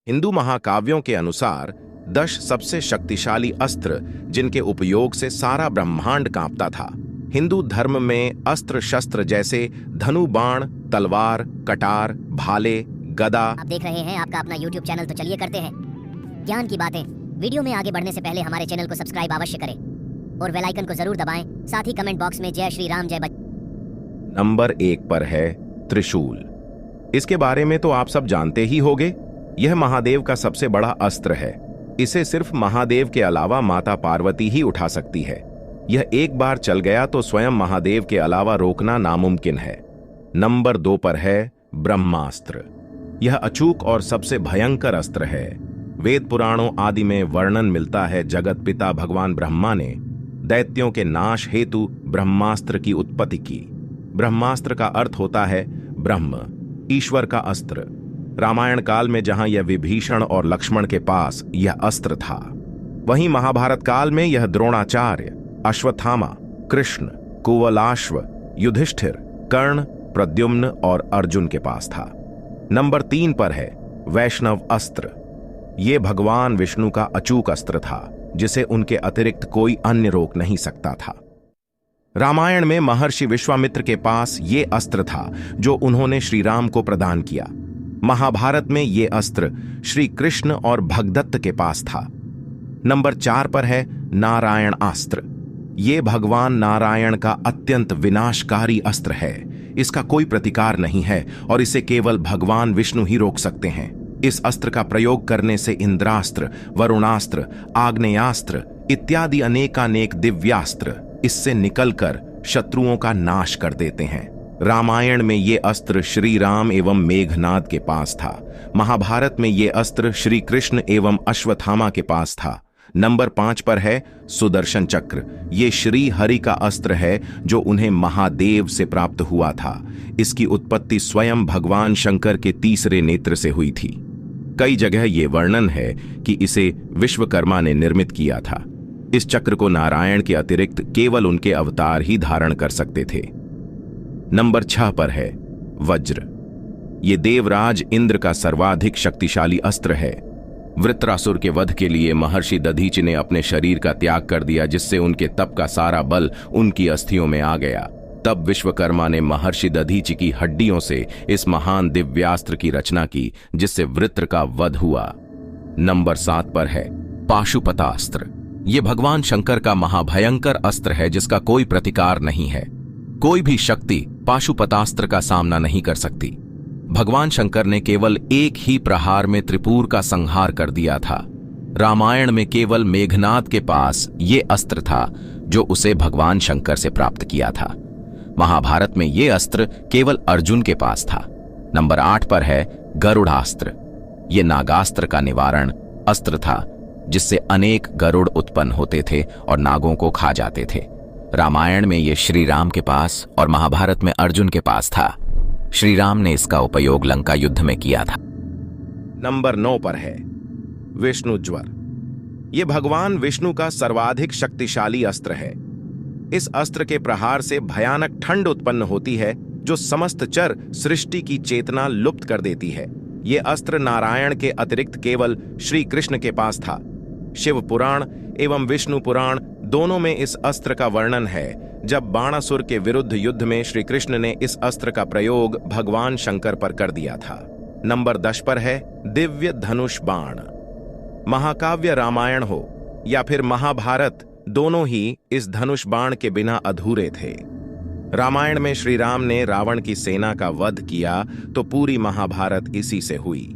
हिंदू महाकाव्यों के अनुसार 10 सबसे शक्तिशाली अस्त्र जिनके उपयोग से सारा ब्रह्मांड कांपता था। हिंदू धर्म में अस्त्र शस्त्र जैसे धनु, बाण, तलवार, कटार, भाले, गदा। आप देख रहे हैं आपका अपना YouTube चैनल, तो चलिए करते हैं ज्ञान की बातें। वीडियो में आगे बढ़ने से पहले हमारे चैनल को सब्सक्राइब अवश्य करें और बेल आइकन को जरूर दबाएं। साथ ही कमेंट बॉक्स में जय श्री राम जय बजरंग। नंबर 1 पर है त्रिशूल। इसके बारे में तो आप सब जानते ही होंगे। यह महादेव का सबसे बड़ा अस्त्र है। इसे सिर्फ महादेव के अलावा माता पार्वती ही उठा सकती है। यह एक बार चल गया तो स्वयं महादेव के अलावा रोकना नामुमकिन है। नंबर 2 पर है ब्रह्मास्त्र। यह अचूक और सबसे भयंकर अस्त्र है। वेद पुराणों आदि में वर्णन मिलता है जगत पिता भगवान ब्रह्मा ने दैत्यों के नाश हेतु ब्रह्मास्त्र की उत्पत्ति की। ब्रह्मास्त्र का अर्थ होता है ब्रह्म, ईश्वर का अस्त्र। रामायण काल में जहां यह विभीषण और लक्ष्मण के पास यह अस्त्र था, वहीं महाभारत काल में यह द्रोणाचार्य, अश्वत्थामा, कृष्ण, कुवलाश्व, युधिष्ठिर, कर्ण, प्रद्युम्न और अर्जुन के पास था। नंबर 3 पर है वैष्णव अस्त्र। यह भगवान विष्णु का अचूक अस्त्र था जिसे उनके अतिरिक्त कोई अन्य रोक नहीं सकता था। रामायण में महर्षि विश्वामित्र के पास यह अस्त्र था जो उन्होंने श्री राम को प्रदान किया। महाभारत में यह अस्त्र श्री कृष्ण और भगदत्त के पास था। नंबर 4 पर है नारायण अस्त्र। यह भगवान नारायण का अत्यंत विनाशकारी अस्त्र है। इसका कोई प्रतिकार नहीं है और इसे केवल भगवान विष्णु ही रोक सकते हैं। इस अस्त्र का प्रयोग करने से इंद्रास्त्र, वरुणास्त्र, आग्नेयास्त्र इत्यादि अनेकानेक दिव्यास्त्र इससे निकलकर शत्रुओं का नाश कर देते हैं। रामायण में ये अस्त्र श्री राम एवं मेघनाद के पास था। महाभारत में ये अस्त्र श्री कृष्ण एवं अश्वत्थामा के पास था। नंबर 5 पर है सुदर्शन चक्र। ये श्री हरि का अस्त्र है जो उन्हें महादेव से प्राप्त हुआ था। इसकी उत्पत्ति स्वयं भगवान शंकर के तीसरे नेत्र से हुई थी। कई जगह ये वर्णन है कि इसे विश्वकर्मा ने निर्मित किया था। इस चक्र को नारायण के अतिरिक्त केवल उनके अवतार ही धारण कर सकते थे। नंबर 6 पर है वज्र। ये देवराज इंद्र का सर्वाधिक शक्तिशाली अस्त्र है। वृत्रासुर के वध के लिए महर्षि दधीचि ने अपने शरीर का त्याग कर दिया, जिससे उनके तप का सारा बल उनकी अस्थियों में आ गया। तब विश्वकर्मा ने महर्षि दधीचि की हड्डियों से इस महान दिव्यास्त्र की रचना की, जिससे वृत्र का वध हुआ। नंबर 7 पर है पाशुपतास्त्र। ये भगवान शंकर का महाभयंकर अस्त्र है जिसका कोई प्रतिकार नहीं है। कोई भी शक्ति पाशुपतास्त्र का सामना नहीं कर सकती। भगवान शंकर ने केवल एक ही प्रहार में त्रिपुर का संहार कर दिया था। रामायण में केवल मेघनाद के पास ये अस्त्र था जो उसे भगवान शंकर से प्राप्त किया था। महाभारत में ये अस्त्र केवल अर्जुन के पास था। नंबर 8 पर है गरुड़ास्त्र। ये नागास्त्र का निवारण अस्त्र था, जिससे अनेक गरुड़ उत्पन्न होते थे और नागों को खा जाते थे। रामायण में ये श्री राम के पास और महाभारत में अर्जुन के पास था। श्री राम ने इसका उपयोग लंका युद्ध में किया था। नंबर 9 पर है विष्णु ज्वर। यह भगवान विष्णु का सर्वाधिक शक्तिशाली अस्त्र है। इस अस्त्र के प्रहार से भयानक ठंड उत्पन्न होती है जो समस्त चर सृष्टि की चेतना लुप्त कर देती है। यह अस्त्र नारायण के अतिरिक्त केवल श्री कृष्ण के पास था। शिव पुराण एवं विष्णु पुराण दोनों में इस अस्त्र का वर्णन है। जब बाणासुर के विरुद्ध युद्ध में श्री कृष्ण ने इस अस्त्र का प्रयोग भगवान शंकर पर कर दिया था। नंबर 10 पर है दिव्य धनुष बाण। महाकाव्य रामायण हो या फिर महाभारत, दोनों ही इस धनुष बाण के बिना अधूरे थे। रामायण में श्री राम ने रावण की सेना का वध किया तो पूरी महाभारत इसी से हुई।